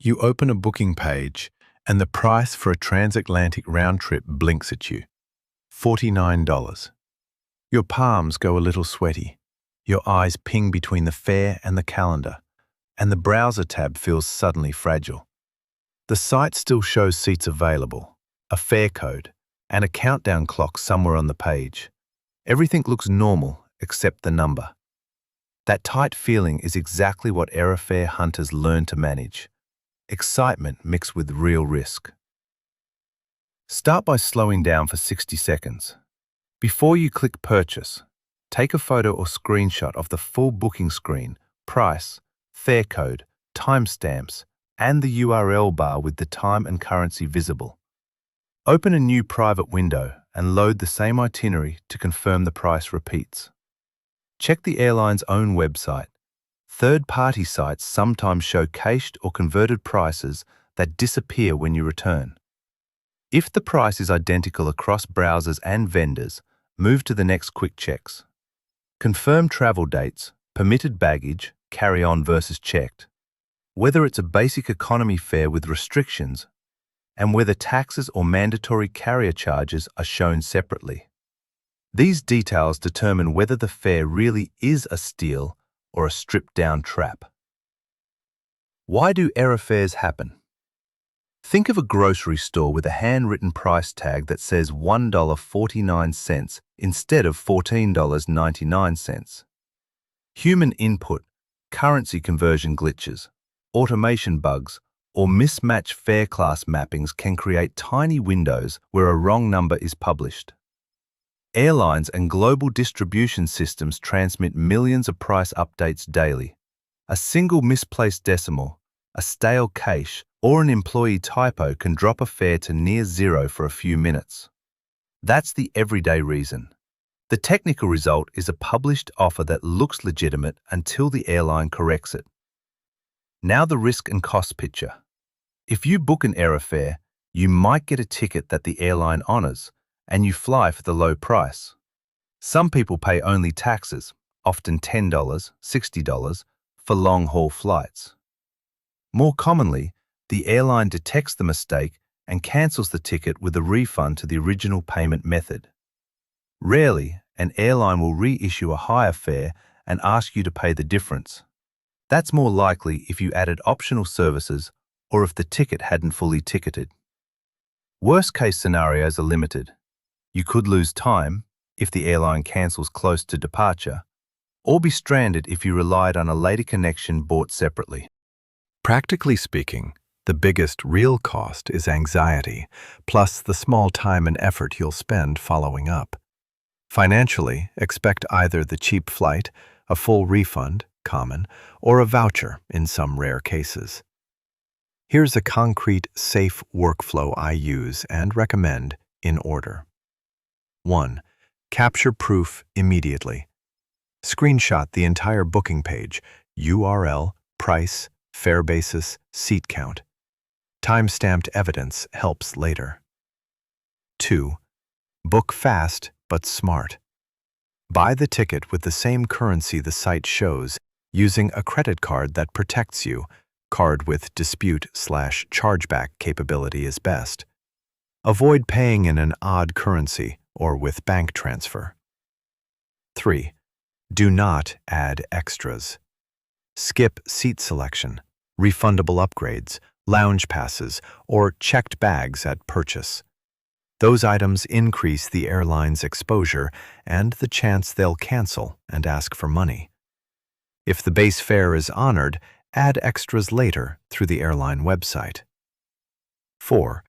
You open a booking page, and the price for a transatlantic round trip blinks at you. $49. Your palms go a little sweaty. Your eyes ping between the fare and the calendar, and the browser tab feels suddenly fragile. The site still shows seats available, a fare code, and a countdown clock somewhere on the page. Everything looks normal except the number. That tight feeling is exactly what airfare hunters learn to manage. Excitement mixed with real risk. Start by slowing down for 60 seconds. Before you click purchase, take a photo or screenshot of the full booking screen, price, fare code, timestamps, and the URL bar with the time and currency visible. Open a new private window and load the same itinerary to confirm the price repeats. Check the airline's own website. Third-party sites sometimes show cached or converted prices that disappear when you return. If the price is identical across browsers and vendors, move to the next quick checks. Confirm travel dates, permitted baggage, carry-on versus checked, whether it's a basic economy fare with restrictions, and whether taxes or mandatory carrier charges are shown separately. These details determine whether the fare really is a steal or a stripped-down trap. Why do error fares happen? Think of a grocery store with a handwritten price tag that says $1.49 instead of $14.99. Human input, currency conversion glitches, automation bugs, or mismatched fare class mappings can create tiny windows where a wrong number is published. Airlines and global distribution systems transmit millions of price updates daily. A single misplaced decimal, a stale cache, or an employee typo can drop a fare to near zero for a few minutes. That's the everyday reason. The technical result is a published offer that looks legitimate until the airline corrects it. Now the risk and cost picture. If you book an error fare, you might get a ticket that the airline honors, and you fly for the low price. Some people pay only taxes, often $10, $60, for long-haul flights. More commonly, the airline detects the mistake and cancels the ticket with a refund to the original payment method. Rarely, an airline will reissue a higher fare and ask you to pay the difference. That's more likely if you added optional services or if the ticket hadn't fully ticketed. Worst-case scenarios are limited. You could lose time if the airline cancels close to departure, or be stranded if you relied on a later connection bought separately. Practically speaking, the biggest real cost is anxiety, plus the small time and effort you'll spend following up. Financially, expect either the cheap flight, a full refund, common, or a voucher in some rare cases. Here's a concrete, safe workflow I use and recommend in order. 1. Capture proof immediately. Screenshot the entire booking page, URL, price, fare basis, seat count. Time-stamped evidence helps later. 2. Book fast but smart. Buy the ticket with the same currency the site shows, using a credit card that protects you. Card with dispute/chargeback capability is best. Avoid paying in an odd currency or with bank transfer. 3. Do not add extras. Skip seat selection, refundable upgrades, lounge passes, or checked bags at purchase. Those items increase the airline's exposure and the chance they'll cancel and ask for money. If the base fare is honored, add extras later through the airline website. 4.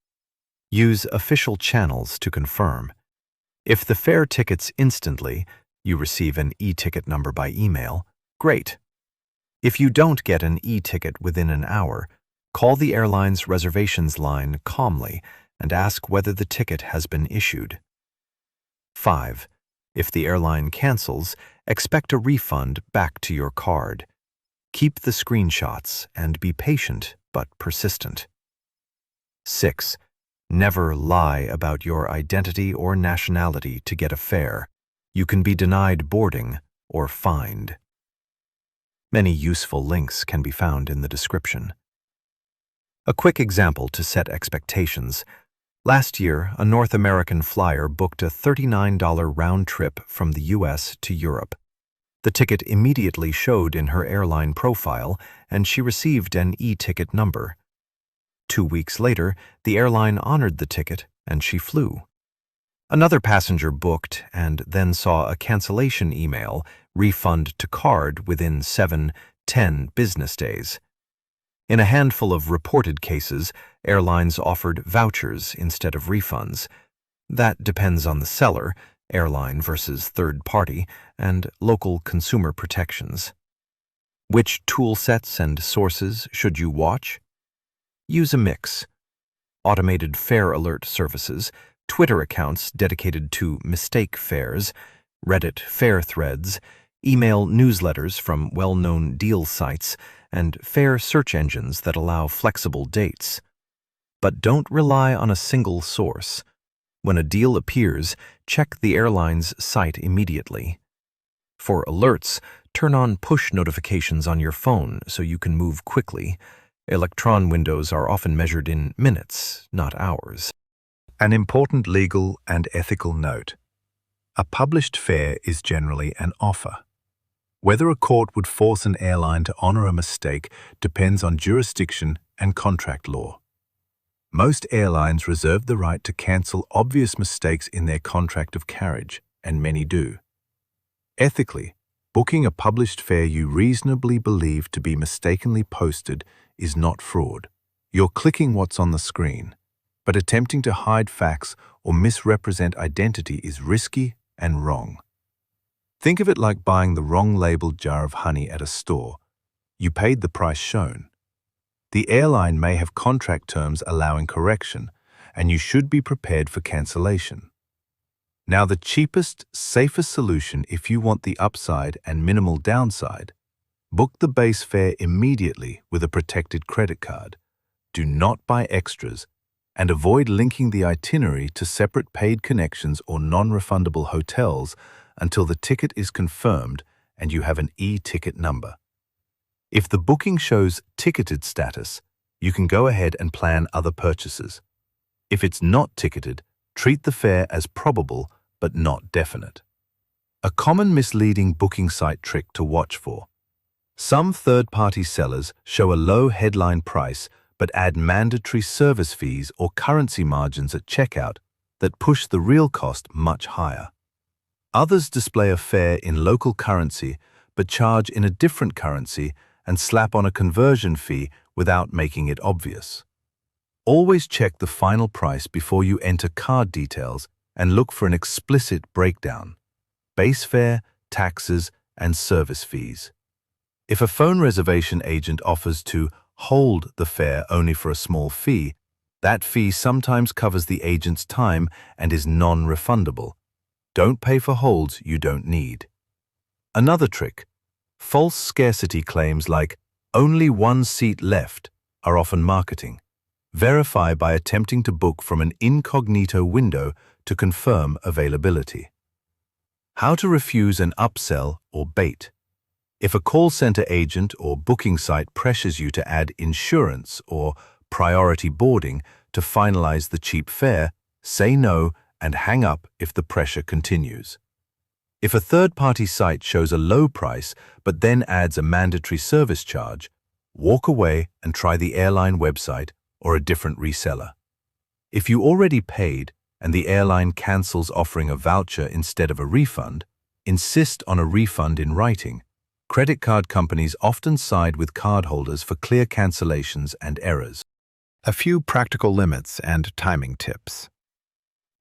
Use official channels to confirm. If the fare tickets instantly, you receive an e-ticket number by email, great. If you don't get an e-ticket within an hour, call the airline's reservations line calmly and ask whether the ticket has been issued. 5. If the airline cancels, expect a refund back to your card. Keep the screenshots and be patient but persistent. 6. Never lie about your identity or nationality to get a fare. You can be denied boarding or fined. Many useful links can be found in the description. A quick example to set expectations. Last year, a North American flyer booked a $39 round trip from the US to Europe. The ticket immediately showed in her airline profile, and she received an e-ticket number. 2 weeks later, the airline honored the ticket, and she flew. Another passenger booked and then saw a cancellation email, refund to card, within 7-10 business days. In a handful of reported cases, airlines offered vouchers instead of refunds. That depends on the seller, airline versus third party, and local consumer protections. Which tool sets and sources should you watch? Use a mix. Automated fare alert services, Twitter accounts dedicated to mistake fares, Reddit fare threads, email newsletters from well-known deal sites, and fare search engines that allow flexible dates. But don't rely on a single source. When a deal appears, check the airline's site immediately. For alerts, turn on push notifications on your phone so you can move quickly. Electron windows are often measured in minutes, not hours. An important legal and ethical note. A published fare is generally an offer. Whether a court would force an airline to honor a mistake depends on jurisdiction and contract law. Most airlines reserve the right to cancel obvious mistakes in their contract of carriage, and many do. Ethically, booking a published fare you reasonably believe to be mistakenly posted is not fraud. You're clicking what's on the screen, but attempting to hide facts or misrepresent identity is risky and wrong. Think of it like buying the wrong labeled jar of honey at a store. You paid the price shown. The airline may have contract terms allowing correction, and you should be prepared for cancellation. Now, the cheapest, safest solution if you want the upside and minimal downside, book the base fare immediately with a protected credit card. Do not buy extras, and avoid linking the itinerary to separate paid connections or non-refundable hotels until the ticket is confirmed and you have an e-ticket number. If the booking shows ticketed status, you can go ahead and plan other purchases. If it's not ticketed, treat the fare as probable but not definite. A common misleading booking site trick to watch for. Some third-party sellers show a low headline price but add mandatory service fees or currency margins at checkout that push the real cost much higher. Others display a fare in local currency but charge in a different currency and slap on a conversion fee without making it obvious. Always check the final price before you enter card details and look for an explicit breakdown: base fare, taxes, and service fees. If a phone reservation agent offers to hold the fare only for a small fee, that fee sometimes covers the agent's time and is non-refundable. Don't pay for holds you don't need. Another trick: false scarcity claims like "only one seat left" are often marketing. Verify by attempting to book from an incognito window to confirm availability. How to refuse an upsell or bait. If a call center agent or booking site pressures you to add insurance or priority boarding to finalize the cheap fare, say no and hang up if the pressure continues. If a third-party site shows a low price but then adds a mandatory service charge, walk away and try the airline website or a different reseller. If you already paid and the airline cancels offering a voucher instead of a refund, insist on a refund in writing. Credit card companies often side with cardholders for clear cancellations and errors. A few practical limits and timing tips.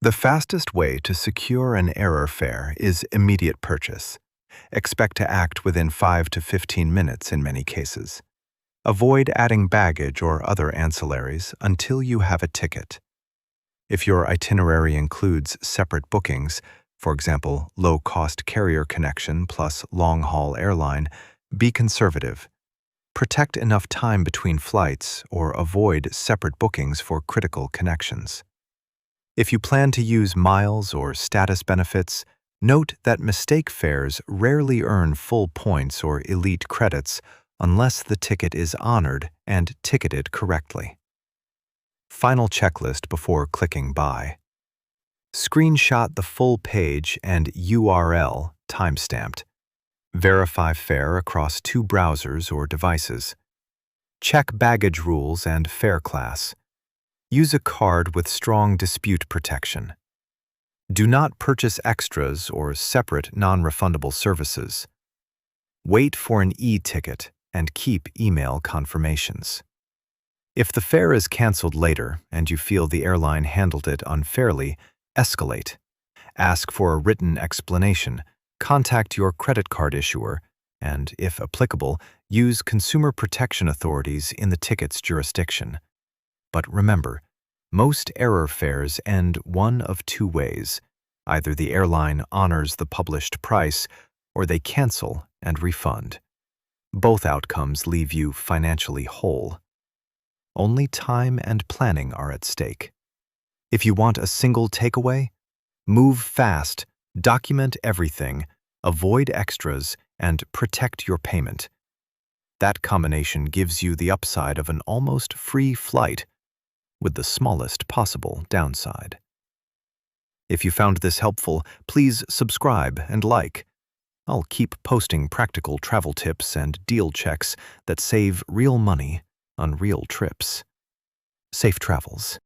The fastest way to secure an error fare is immediate purchase. Expect to act within 5 to 15 minutes in many cases. Avoid adding baggage or other ancillaries until you have a ticket. If your itinerary includes separate bookings, for example, low-cost carrier connection plus long-haul airline, be conservative. Protect enough time between flights or avoid separate bookings for critical connections. If you plan to use miles or status benefits, note that mistake fares rarely earn full points or elite credits unless the ticket is honored and ticketed correctly. Final checklist before clicking Buy. Screenshot the full page and URL timestamped. Verify fare across 2 browsers or devices. Check baggage rules and fare class. Use a card with strong dispute protection. Do not purchase extras or separate non-refundable services. Wait for an e-ticket and keep email confirmations. If the fare is canceled later and you feel the airline handled it unfairly, escalate. Ask for a written explanation, contact your credit card issuer, and, if applicable, use consumer protection authorities in the ticket's jurisdiction. But remember, most error fares end one of 2 ways. Either the airline honors the published price, or they cancel and refund. Both outcomes leave you financially whole. Only time and planning are at stake. If you want a single takeaway, move fast, document everything, avoid extras, and protect your payment. That combination gives you the upside of an almost free flight, with the smallest possible downside. If you found this helpful, please subscribe and like. I'll keep posting practical travel tips and deal checks that save real money on real trips. Safe travels.